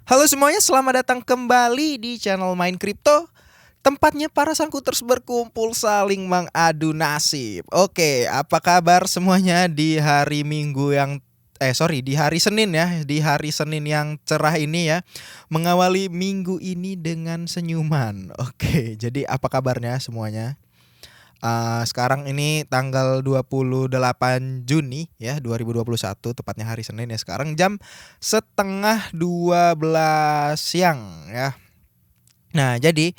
Halo semuanya, selamat datang kembali di channel Main Crypto. Tempatnya para sangkuters berkumpul saling mengadu nasib. Oke, apa kabar semuanya di hari Minggu yang di hari Senin ya, di hari Senin yang cerah ini ya. Mengawali minggu ini dengan senyuman. Oke, jadi apa kabarnya semuanya? Sekarang ini tanggal 28 Juni ya 2021, tepatnya hari Senin ya. Sekarang jam setengah 12 siang ya. Nah jadi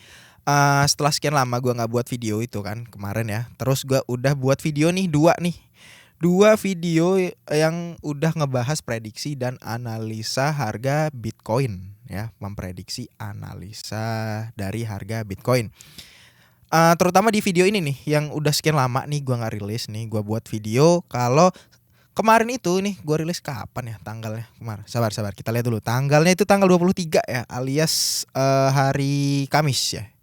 setelah sekian lama gue nggak buat video itu kan kemarin ya. Terus gue udah buat video nih dua video yang udah ngebahas prediksi dan analisa harga Bitcoin ya. Memprediksi analisa dari harga Bitcoin. Terutama di video ini nih yang udah sekian lama nih gue nggak rilis nih. Gue buat video kalau kemarin itu nih gue rilis kapan ya tanggalnya kemarin. Sabar kita lihat dulu. Tanggalnya itu tanggal 23 ya, alias hari Kamis ya.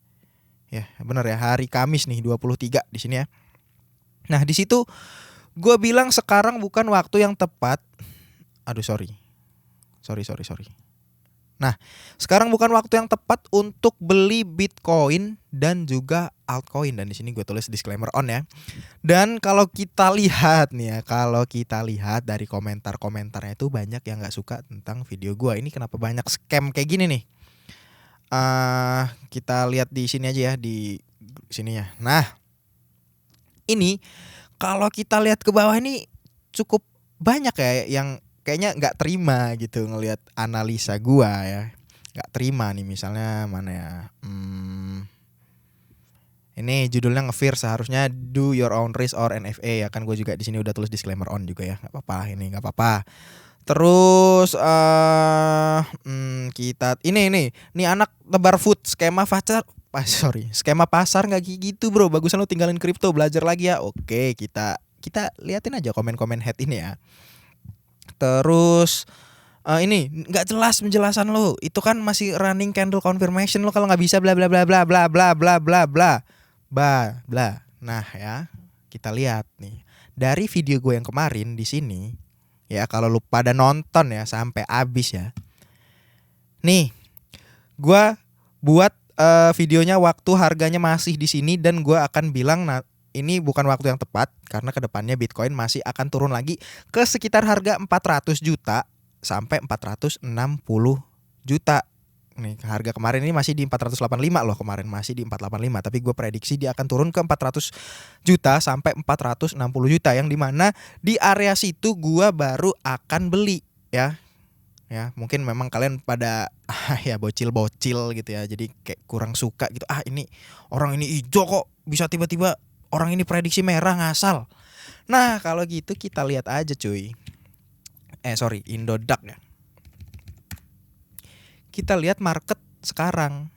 Ya, benar ya, hari Kamis nih 23 di sini ya. Nah, di situ gue bilang sekarang bukan waktu yang tepat. Aduh, sorry. Nah, sekarang bukan waktu yang tepat untuk beli Bitcoin dan juga altcoin, dan di sini gue tulis disclaimer on ya. Dan kalau kita lihat nih ya, dari komentarnya itu banyak yang nggak suka tentang video gue ini. Kenapa banyak scam kayak gini nih? Kita lihat di sini aja ya, di sini ya. Nah, ini kalau kita lihat ke bawah ini cukup banyak ya yang kayaknya nggak terima gitu ngelihat analisa gua ya, nggak terima nih. Misalnya mana ya, ini judulnya nge-fear seharusnya do your own risk or NFA ya kan. Gue juga di sini udah tulis disclaimer on juga ya, nggak apa-apa, ini nggak apa-apa. Terus kita ini anak tebar food skema pasar nggak gitu bro, bagusan lu tinggalin kripto, belajar lagi ya. Oke, kita liatin aja komen-komen head ini ya. Terus ini nggak jelas penjelasan lo, itu kan masih running candle confirmation, lo kalau nggak bisa bla bla bla bla bla bla bla bla bla. Nah ya, kita lihat nih dari video gue yang kemarin di sini ya, kalau lu pada nonton ya sampai habis ya. Nih, gue buat videonya waktu harganya masih di sini, dan gue akan bilang ini bukan waktu yang tepat karena kedepannya Bitcoin masih akan turun lagi ke sekitar harga 400 juta sampai 460 juta. Nih, harga kemarin ini masih di 485 loh, kemarin masih di 485, tapi gue prediksi dia akan turun ke 400 juta sampai 460 juta, yang dimana di area situ gue baru akan beli ya. Ya, mungkin memang kalian pada ya bocil-bocil gitu ya, jadi kayak kurang suka gitu. Ini orang ini hijau kok bisa tiba-tiba orang ini prediksi merah ngasal. Nah, kalau gitu kita lihat aja cuy. Indodax ya. Kita lihat market sekarang.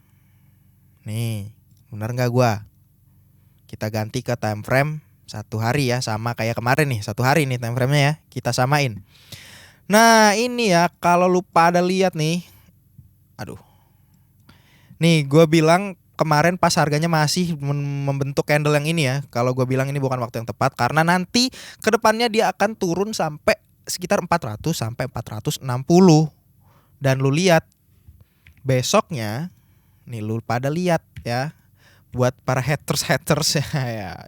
Nih, benar nggak gua? Kita ganti ke time frame 1 hari ya, sama kayak kemarin nih, 1 hari nih time frame-nya ya. Kita samain. Nah, ini ya kalau lu pada lihat nih. Aduh. Nih, gua bilang kemarin pas harganya masih membentuk candle yang ini ya, kalau gue bilang ini bukan waktu yang tepat karena nanti kedepannya dia akan turun sampai sekitar 400 sampai 460. Dan lu lihat besoknya nih, lu pada lihat ya, buat para haters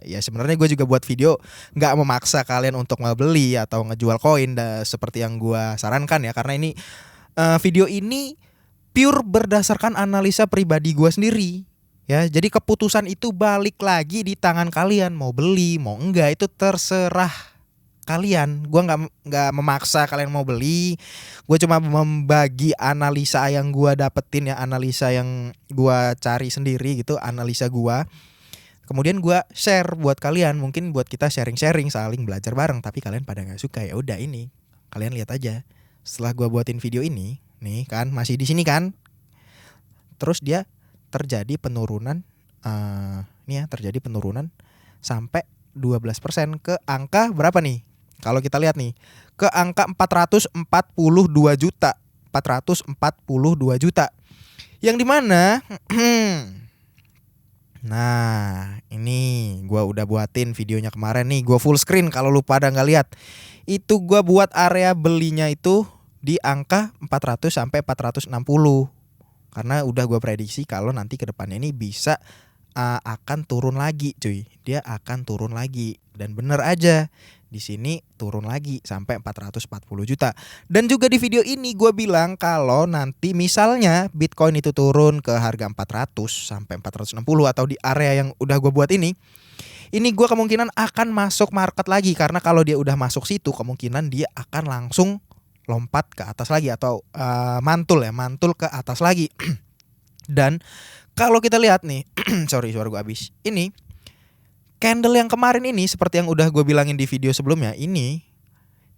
ya sebenarnya gue juga buat video nggak memaksa kalian untuk membeli atau ngejual koin seperti yang gue sarankan ya, karena ini video ini pure berdasarkan analisa pribadi gue sendiri. Ya, jadi keputusan itu balik lagi di tangan kalian, mau beli mau enggak itu terserah kalian. Gua nggak memaksa kalian mau beli. Gue cuma membagi analisa yang gua dapetin ya, analisa yang gua cari sendiri gitu, analisa gua. Kemudian gua share buat kalian, mungkin buat kita sharing-sharing, saling belajar bareng. Tapi kalian pada nggak suka, ya udah, ini kalian lihat aja. Setelah gua buatin video ini, nih kan masih di sini kan. Terus dia terjadi penurunan terjadi penurunan sampai 12% ke angka berapa nih? Kalau kita lihat nih, ke angka 442 juta. 442 juta. Yang dimana nah, ini gua udah buatin videonya kemarin nih, gua full screen kalau lu pada nggak lihat. Itu gua buat area belinya itu di angka 400 sampai 460. Karena udah gue prediksi kalau nanti ke depannya ini bisa akan turun lagi, cuy. Dia akan turun lagi dan bener aja. Di sini turun lagi sampai 440 juta. Dan juga di video ini gue bilang kalau nanti misalnya Bitcoin itu turun ke harga 400 sampai 460 atau di area yang udah gue buat ini gue kemungkinan akan masuk market lagi. Karena kalau dia udah masuk situ kemungkinan dia akan langsung lompat ke atas lagi atau mantul ke atas lagi. Dan kalau kita lihat nih, sorry suara gue habis. Ini candle yang kemarin ini seperti yang udah gue bilangin di video sebelumnya, ini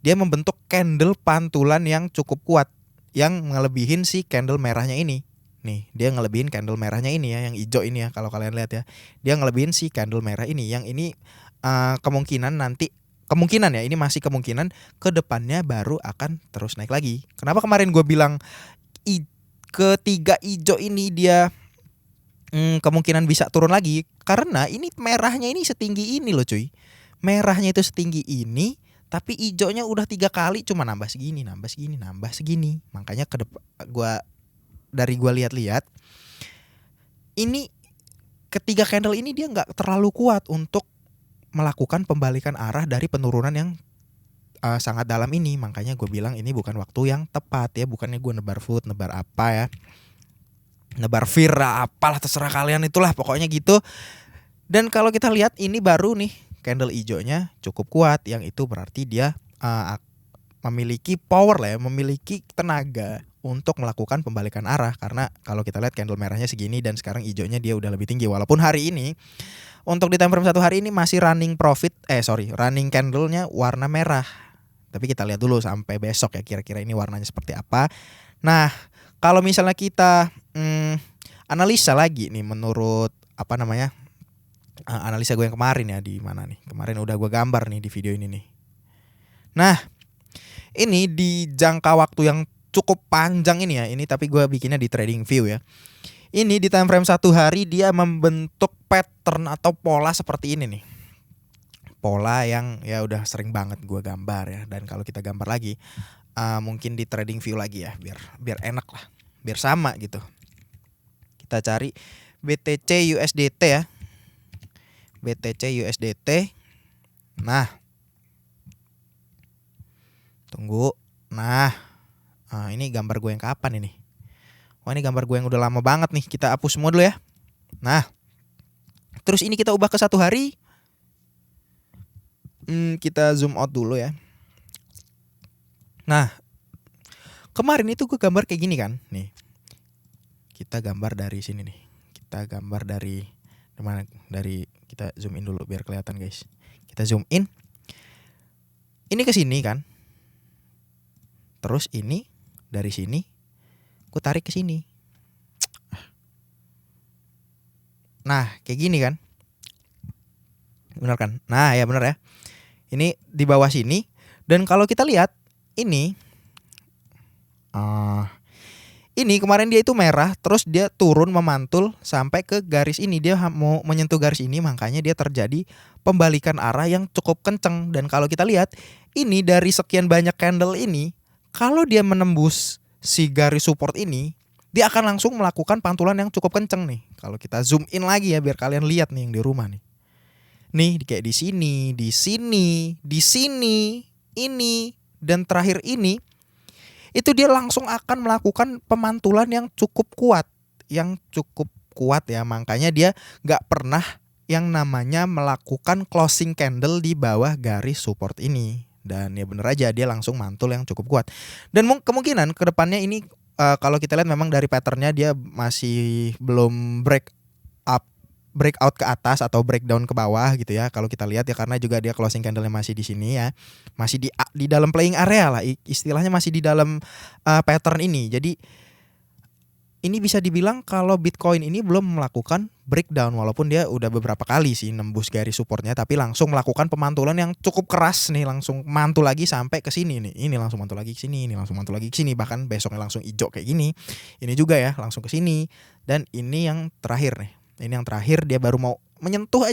dia membentuk candle pantulan yang cukup kuat yang ngelebihin si candle merahnya ini. Nih, dia ngelebihin candle merahnya ini ya, yang hijau ini ya kalau kalian lihat ya. Dia ngelebihin si candle merah ini. Yang ini kemungkinan ya, ini masih kemungkinan ke depannya baru akan terus naik lagi. Kenapa kemarin gue bilang ketiga hijau ini dia kemungkinan bisa turun lagi? Karena ini merahnya ini setinggi ini loh cuy. Merahnya itu setinggi ini, tapi hijaunya udah 3 kali cuma nambah segini. Makanya dari gua lihat-lihat ini ketiga candle ini dia nggak terlalu kuat untuk melakukan pembalikan arah dari penurunan yang sangat dalam ini. Makanya gue bilang ini bukan waktu yang tepat ya. Bukannya gue nebar food, nebar apa ya, nebar Vira, apalah terserah kalian itulah pokoknya gitu. Dan kalau kita lihat ini baru nih candle hijaunya cukup kuat, yang itu berarti dia memiliki power lah ya, memiliki tenaga untuk melakukan pembalikan arah. Karena kalau kita lihat candle merahnya segini dan sekarang hijaunya dia udah lebih tinggi. Walaupun hari ini untuk di time frame 1 hari ini masih running candlenya warna merah. Tapi kita lihat dulu sampai besok ya kira-kira ini warnanya seperti apa. Nah, kalau misalnya kita analisa lagi nih menurut analisa gue yang kemarin ya, di mana nih? Kemarin udah gue gambar nih di video ini nih. Nah, ini di jangka waktu yang cukup panjang ini ya. Ini tapi gue bikinnya di TradingView ya. Ini di time frame 1 hari dia membentuk pattern atau pola seperti ini nih. Pola yang ya udah sering banget gue gambar ya. Dan kalau kita gambar lagi mungkin di TradingView lagi ya, biar enak lah, biar sama gitu. Kita cari BTC USDT ya. BTC USDT. Nah. Tunggu. Nah, ini gambar gue yang kapan ini? Wah, ini gambar gue yang udah lama banget nih. Kita hapus semua dulu ya. Nah. Terus ini kita ubah ke 1 hari. Kita zoom out dulu ya. Nah, kemarin itu gue gambar kayak gini kan. Nih. Kita gambar dari sini nih. Kita gambar dari mana? Kita zoom in dulu biar kelihatan guys. Kita zoom in. Ini ke sini kan. Terus ini dari sini gue tarik ke sini. Nah, kayak gini kan. Benar kan? Nah, ya benar ya. Ini di bawah sini. Dan kalau kita lihat ini kemarin dia itu merah, terus dia turun memantul sampai ke garis ini. Dia mau menyentuh garis ini, makanya dia terjadi pembalikan arah yang cukup kenceng. Dan kalau kita lihat ini dari sekian banyak candle ini, kalau dia menembus si garis support ini, dia akan langsung melakukan pantulan yang cukup kenceng nih. Kalau kita zoom in lagi ya biar kalian lihat nih yang di rumah nih. Nih kayak di sini, ini dan terakhir ini itu dia langsung akan melakukan pemantulan yang cukup kuat ya. Makanya dia nggak pernah yang namanya melakukan closing candle di bawah garis support ini. Dan ya bener aja dia langsung mantul yang cukup kuat. Dan kemungkinan kedepannya ini kalau kita lihat memang dari patternnya dia masih belum breakout ke atas atau breakdown ke bawah gitu ya. Kalau kita lihat ya, karena juga dia closing candle-nya masih di sini ya. Masih di dalam playing area lah, istilahnya masih di dalam pattern ini. Jadi ini bisa dibilang kalau Bitcoin ini belum melakukan breakdown, walaupun dia udah beberapa kali sih nembus garis supportnya, tapi langsung melakukan pemantulan yang cukup keras nih, langsung mantul lagi sampai ke sini nih. Ini langsung mantul lagi ke sini, ini langsung mantul lagi ke sini, bahkan besoknya langsung hijau kayak gini. Ini juga ya langsung ke sini. Dan ini yang terakhir nih. Ini yang terakhir dia baru mau menyentuh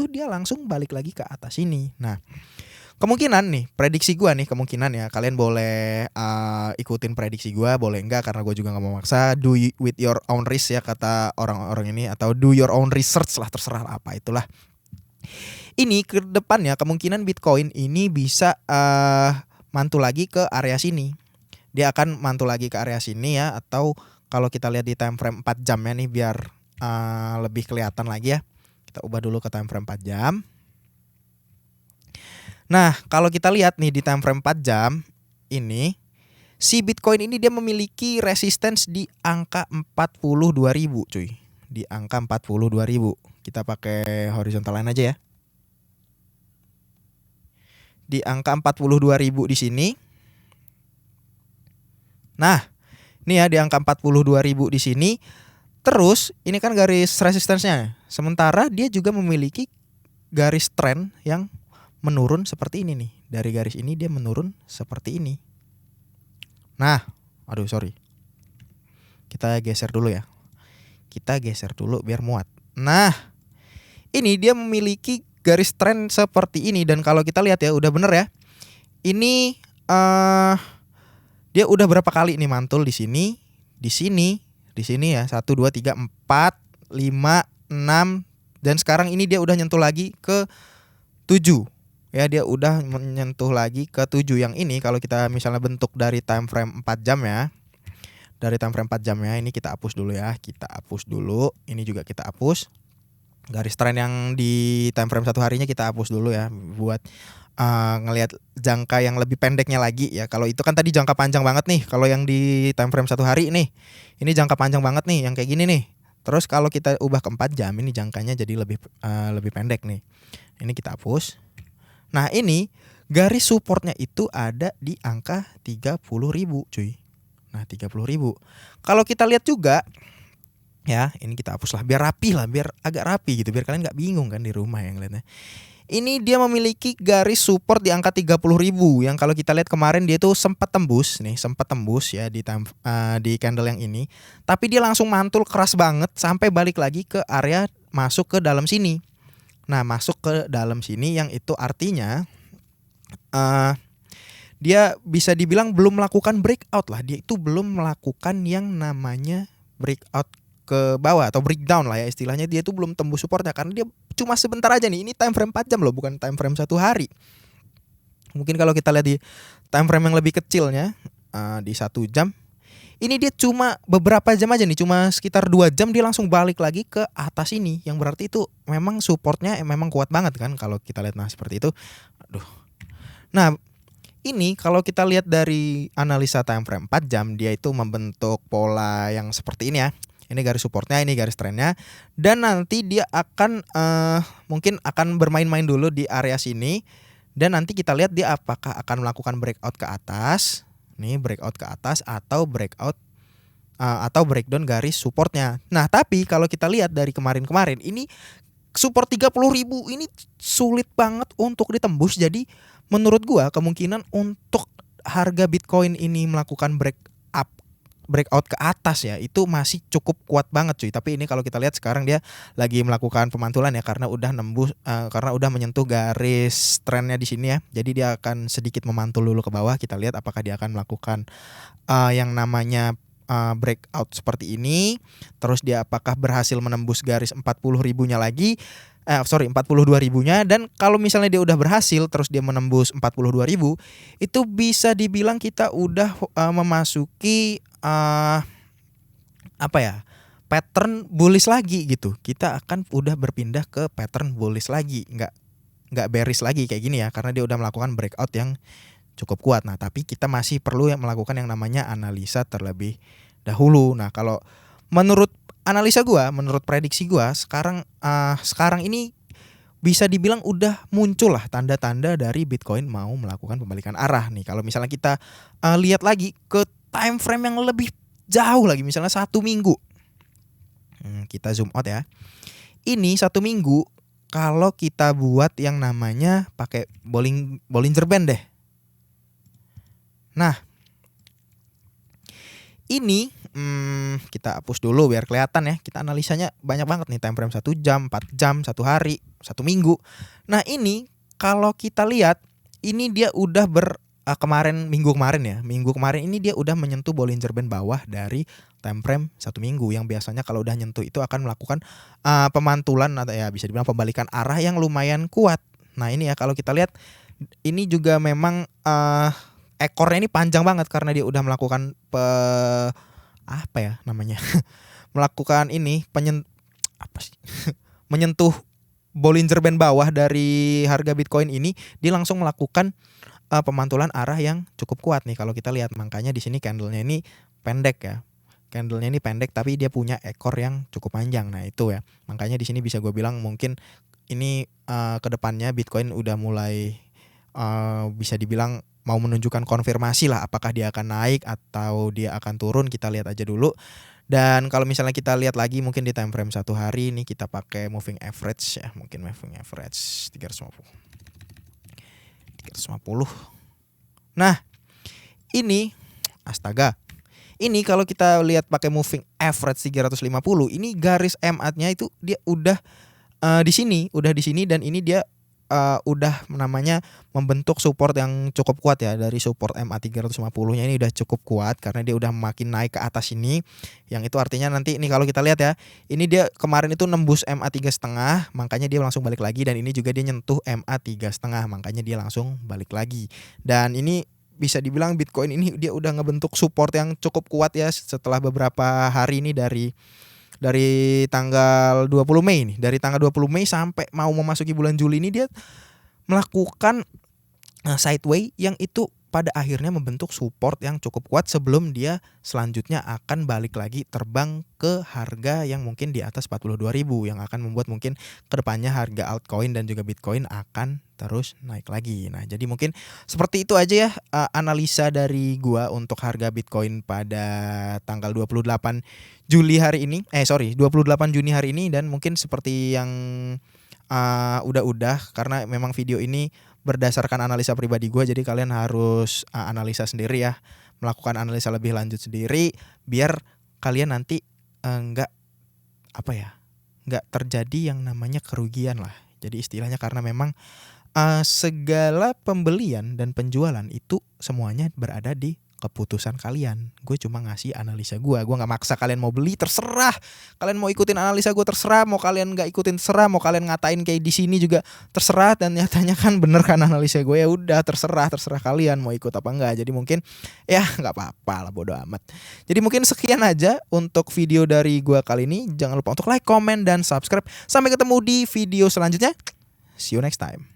dia langsung balik lagi ke atas ini. Nah, Kemungkinan nih, prediksi gua nih, kemungkinan ya, kalian boleh ikutin prediksi gua, boleh enggak, karena gua juga nggak mau maksa. With your own risk ya, kata orang-orang ini, atau do your own research lah, terserah apa itulah. Ini ke depannya kemungkinan Bitcoin ini bisa mantul lagi ke area sini. Dia akan mantul lagi ke area sini ya, atau kalau kita lihat di time frame 4 jam ya nih, biar lebih kelihatan lagi ya. Kita ubah dulu ke time frame 4 jam. Nah, kalau kita lihat nih di time frame 4 jam ini, si Bitcoin ini dia memiliki resistance di angka 42.000 cuy. Di angka 42.000. Kita pakai horizontal line aja ya. Di angka 42.000 di sini. Nah, ini ya di angka 42.000 di sini. Terus ini kan garis resistance-nya. Sementara dia juga memiliki garis trend yang menurun seperti ini nih. Dari garis ini dia menurun seperti ini. Nah, aduh sorry. Kita geser dulu ya. Kita geser dulu biar muat. Nah, ini dia memiliki garis trend seperti ini, dan kalau kita lihat ya udah bener ya. Ini dia udah berapa kali nih mantul di sini, di sini, di sini ya. 1 2 3 4 5 6 dan sekarang ini dia udah nyentuh lagi ke 7. Ya, dia udah menyentuh lagi ke 7. Yang ini kalau kita misalnya bentuk dari time frame 4 jam ya. Dari time frame 4 jam ya, ini kita hapus dulu ya. Kita hapus dulu. Ini juga kita hapus. Garis tren yang di time frame 1 harinya kita hapus dulu ya, buat ngelihat jangka yang lebih pendeknya lagi ya. Kalau itu kan tadi jangka panjang banget nih. Kalau yang di time frame 1 hari nih, ini jangka panjang banget nih, yang kayak gini nih. Terus kalau kita ubah ke 4 jam, ini jangkanya jadi lebih pendek nih. Ini kita hapus. Nah, ini garis supportnya itu ada di angka 30.000 cuy. Nah, 30.000. Kalau kita lihat juga ya, ini kita hapus lah biar rapi lah, biar agak rapi gitu, biar kalian nggak bingung kan di rumah yang ngeliatnya. Ini dia memiliki garis support di angka 30.000 yang kalau kita lihat kemarin dia tuh sempat tembus ya di candle yang ini, tapi dia langsung mantul keras banget sampai balik lagi ke area masuk ke dalam sini. Nah, masuk ke dalam sini yang itu artinya dia bisa dibilang belum melakukan breakout lah. Dia itu belum melakukan yang namanya breakout ke bawah atau breakdown lah ya istilahnya. Dia itu belum tembus supportnya karena dia cuma sebentar aja nih. Ini time frame 4 jam loh, bukan time frame 1 hari. Mungkin kalau kita lihat di time frame yang lebih kecilnya di 1 jam, ini dia cuma beberapa jam aja nih, cuma sekitar 2 jam dia langsung balik lagi ke atas ini, yang berarti itu memang supportnya memang kuat banget kan kalau kita lihat. Nah, seperti itu. Aduh. Nah, ini kalau kita lihat dari analisa time frame 4 jam, dia itu membentuk pola yang seperti ini ya. Ini garis supportnya, ini garis trennya, dan nanti dia akan mungkin akan bermain-main dulu di area sini, dan nanti kita lihat dia apakah akan melakukan breakout ke atas, nih breakout ke atas atau breakout atau breakdown garis supportnya. Nah, tapi kalau kita lihat dari kemarin-kemarin ini support 30.000 ini sulit banget untuk ditembus. Jadi menurut gua kemungkinan untuk harga Bitcoin ini melakukan breakout ke atas ya, itu masih cukup kuat banget cuy. Tapi ini kalau kita lihat sekarang dia lagi melakukan pemantulan ya, karena udah nembus karena udah menyentuh garis trennya di sini ya. Jadi dia akan sedikit memantul dulu ke bawah. Kita lihat apakah dia akan melakukan yang namanya breakout seperti ini. Terus dia apakah berhasil menembus garis 40.000-nya lagi. 42.000-nya. Dan kalau misalnya dia udah berhasil terus dia menembus 42.000, itu bisa dibilang kita udah memasuki pattern bullish lagi gitu. Kita akan udah berpindah ke pattern bullish lagi, nggak bearish lagi kayak gini ya, karena dia udah melakukan breakout yang cukup kuat. Nah, tapi kita masih perlu yang melakukan yang namanya analisa terlebih dahulu. Nah, kalau menurut analisa gua, menurut prediksi gua, sekarang ini bisa dibilang udah muncul lah tanda-tanda dari Bitcoin mau melakukan pembalikan arah nih. Kalau misalnya kita lihat lagi ke time frame yang lebih jauh lagi, misalnya 1 minggu. Kita zoom out ya. Ini 1 minggu kalau kita buat yang namanya pakai Bollinger Band deh. Nah, ini kita hapus dulu biar kelihatan ya. Kita analisanya banyak banget nih, time frame 1 jam, 4 jam, 1 hari, 1 minggu. Nah, ini kalau kita lihat ini dia udah minggu kemarin ini dia udah menyentuh Bollinger Band bawah dari time frame 1 minggu, yang biasanya kalau udah nyentuh itu akan melakukan pemantulan atau ya bisa dibilang pembalikan arah yang lumayan kuat. Nah ini ya kalau kita lihat ini juga memang ekornya ini panjang banget karena dia udah melakukan melakukan ini menyentuh Bollinger Band bawah dari harga Bitcoin ini, dia langsung melakukan pemantulan arah yang cukup kuat nih kalau kita lihat. Makanya di sini candlenya ini pendek ya. Candlenya ini pendek tapi dia punya ekor yang cukup panjang. Nah, itu ya. Makanya di sini bisa gue bilang mungkin ini kedepannya Bitcoin udah mulai bisa dibilang mau menunjukkan konfirmasi lah apakah dia akan naik atau dia akan turun. Kita lihat aja dulu. Dan kalau misalnya kita lihat lagi mungkin di time frame 1 hari ini kita pakai moving average ya, mungkin moving average 350. Nah, ini astaga. Ini kalau kita lihat pakai moving average 350, ini garis MA-nya itu dia udah di sini dan ini dia udah namanya membentuk support yang cukup kuat ya. Dari support MA 350-nya ini udah cukup kuat karena dia udah makin naik ke atas ini. Yang itu artinya nanti ini kalau kita lihat ya, ini dia kemarin itu nembus MA 3,5, makanya dia langsung balik lagi, dan ini juga dia nyentuh MA 3,5, makanya dia langsung balik lagi. Dan ini bisa dibilang Bitcoin ini dia udah ngebentuk support yang cukup kuat ya setelah beberapa hari ini dari tanggal 20 Mei nih. Dari tanggal 20 Mei sampai mau memasuki bulan Juli ini dia melakukan sideway yang itu pada akhirnya membentuk support yang cukup kuat sebelum dia selanjutnya akan balik lagi terbang ke harga yang mungkin di atas 42.000 yang akan membuat mungkin kedepannya harga altcoin dan juga Bitcoin akan terus naik lagi. Nah, jadi mungkin seperti itu aja ya analisa dari gua untuk harga Bitcoin pada tanggal 28 Juni hari ini. Dan mungkin seperti yang udah karena memang video ini berdasarkan analisa pribadi gue, jadi kalian harus analisa sendiri ya, melakukan analisa lebih lanjut sendiri biar kalian nanti nggak terjadi yang namanya kerugian lah. Jadi istilahnya karena memang segala pembelian dan penjualan itu semuanya berada di keputusan kalian. Gue cuma ngasih analisa gue nggak maksa kalian mau beli, terserah. Kalian mau ikutin analisa gue terserah, mau kalian nggak ikutin terserah, mau kalian ngatain kayak di sini juga terserah. Dan nyatanya kan bener kan analisa gue, ya udah terserah kalian mau ikut apa enggak. Jadi mungkin ya nggak apa-apa lah, bodo amat. Jadi mungkin sekian aja untuk video dari gue kali ini. Jangan lupa untuk like, comment, dan subscribe. Sampai ketemu di video selanjutnya. See you next time.